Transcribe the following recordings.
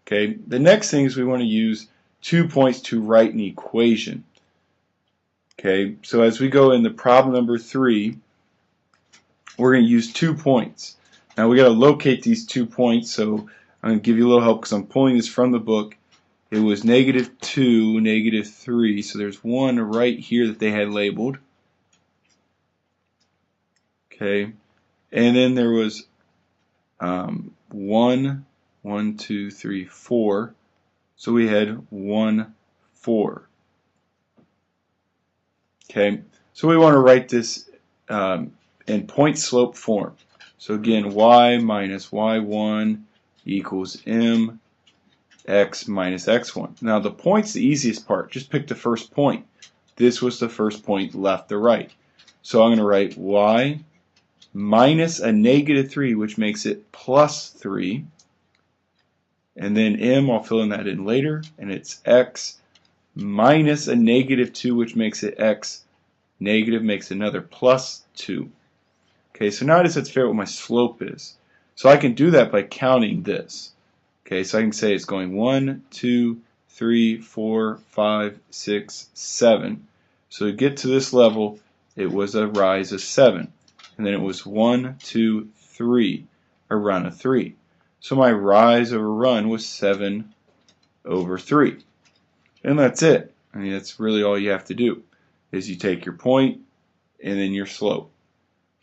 Okay, the next thing is we want to use 2 points to write an equation. Okay, so as we go into problem number 3, we're going to use 2 points. Now we got to locate these 2 points, so I'm going to give you a little help because I'm pulling this from the book. It was -2, -3, so there's one right here that they had labeled. Okay, and then there was 1, 2, 3, 4. So we had 1, 4. Okay, so we want to write this in point slope form. So again, y minus y1 equals mx minus x1. Now the point's the easiest part. Just pick the first point. This was the first point left to right. So I'm going to write y minus a -3, which makes it plus 3. And then m, I'll fill in that in later, and it's x minus a -2, which makes it x. Negative makes another plus 2. Okay, so now I just have to figure out what my slope is. So I can do that by counting this. Okay, so I can say it's going 1, 2, 3, 4, 5, 6, 7. So to get to this level, it was a rise of 7. And then it was 1, 2, 3, a run of 3. So my rise over run was 7 over 3. And that's it. I mean, that's really all you have to do, is you take your point and then your slope.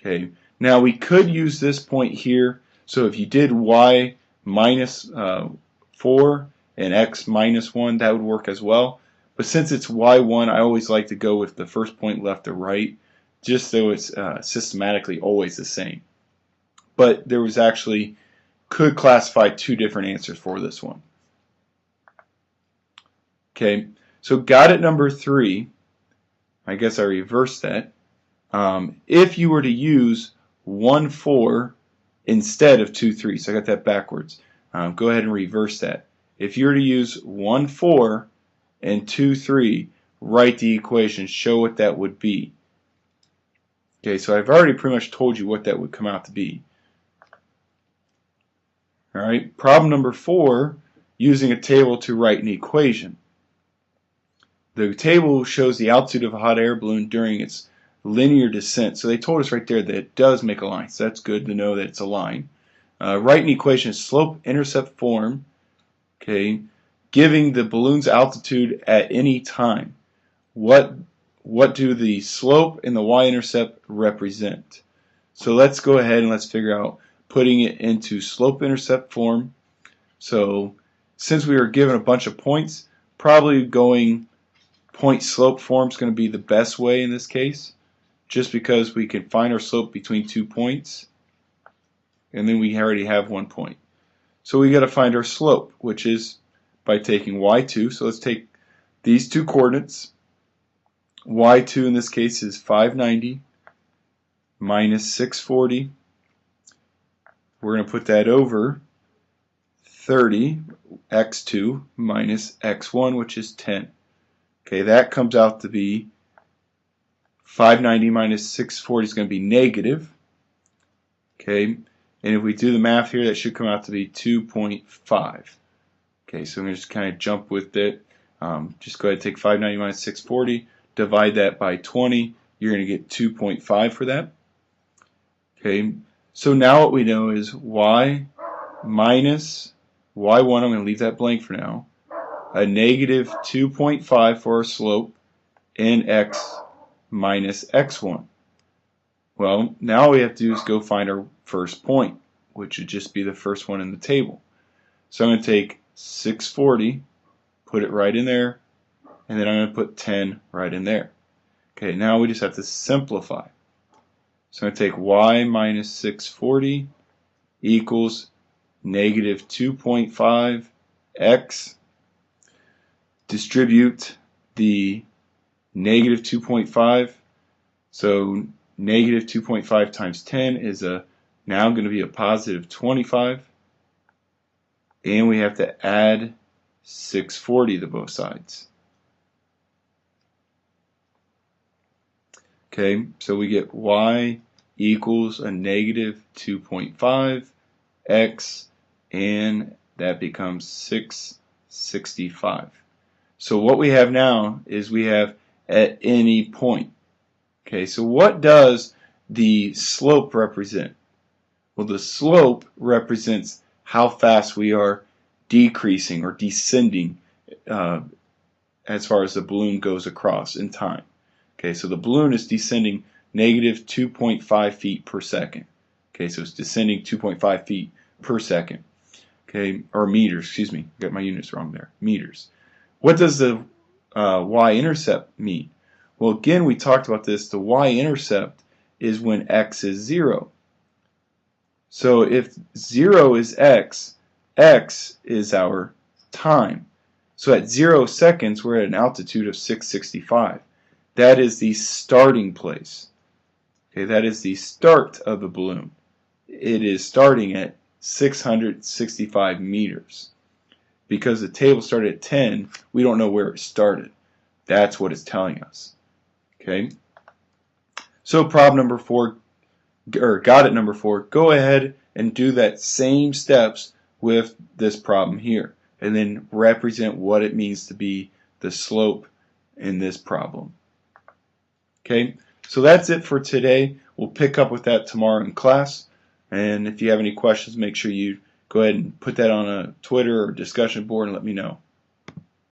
Okay. Now we could use this point here. So if you did y minus 4 and x minus 1, that would work as well. But since it's y1, I always like to go with the first point left to right, just so it's systematically always the same. But there was actually, could classify 2 different answers for this one. Okay, so got it number 3. I guess I reversed that. If you were to use 1, 4 instead of 2, 3, so I got that backwards. Go ahead and reverse that. If you were to use 1, 4 and 2, 3, write the equation, show what that would be. Okay, so I've already pretty much told you what that would come out to be. Alright, problem number 4, using a table to write an equation. The table shows the altitude of a hot air balloon during its linear descent. So they told us right there that it does make a line. So that's good to know that it's a line. Write an equation in slope-intercept form, okay, giving the balloon's altitude at any time. What do the slope and the y-intercept represent? So let's go ahead and let's figure out putting it into slope-intercept form. So since we were given a bunch of points, probably going point slope form is going to be the best way in this case, just because we can find our slope between 2 points, and then we already have 1 point. So we got to find our slope, which is by taking y2. So let's take these 2 coordinates. y2 in this case is 590 minus 640. We're going to put that over 30, x2 minus x1, which is 10. Okay, that comes out to be 590 minus 640 is going to be negative. Okay, and if we do the math here, that should come out to be 2.5. Okay, so I'm going to just kind of jump with it. Just go ahead and take 590 minus 640, divide that by 20. You're going to get 2.5 for that. Okay, so now what we know is y minus y1, I'm going to leave that blank for now, a negative 2.5 for our slope, and x minus x1. Well, now all we have to do is go find our first point, which would just be the first one in the table. So I'm going to take 640, put it right in there, and then I'm going to put 10 right in there. Okay, now we just have to simplify. So I'm going to take y minus 640 equals negative 2.5 x. Distribute the negative 2.5. So negative 2.5 times 10 is now going to be a positive 25. And we have to add 640 to both sides. Okay, so we get y equals a negative 2.5 x and that becomes 665. So what we have now is we have at any point. Okay, so what does the slope represent? Well, the slope represents how fast we are decreasing or descending as far as the balloon goes across in time. Okay, so the balloon is descending negative 2.5 feet per second. Okay, so it's descending 2.5 feet per second. Okay, or meters, excuse me, got my units wrong there, meters. What does the y-intercept mean? Well, again, we talked about this. The y-intercept is when x is 0. So if 0 is x, x is our time. So at 0 seconds, we're at an altitude of 665. That is the starting place. Okay, that is the start of the balloon. It is starting at 665 meters. Because the table started at 10, we don't know where it started. That's what it's telling us. Okay. So problem number 4, or got it number 4, go ahead and do that same steps with this problem here. And then represent what it means to be the slope in this problem. Okay. So that's it for today. We'll pick up with that tomorrow in class. And if you have any questions, make sure you go ahead and put that on a Twitter or discussion board and let me know.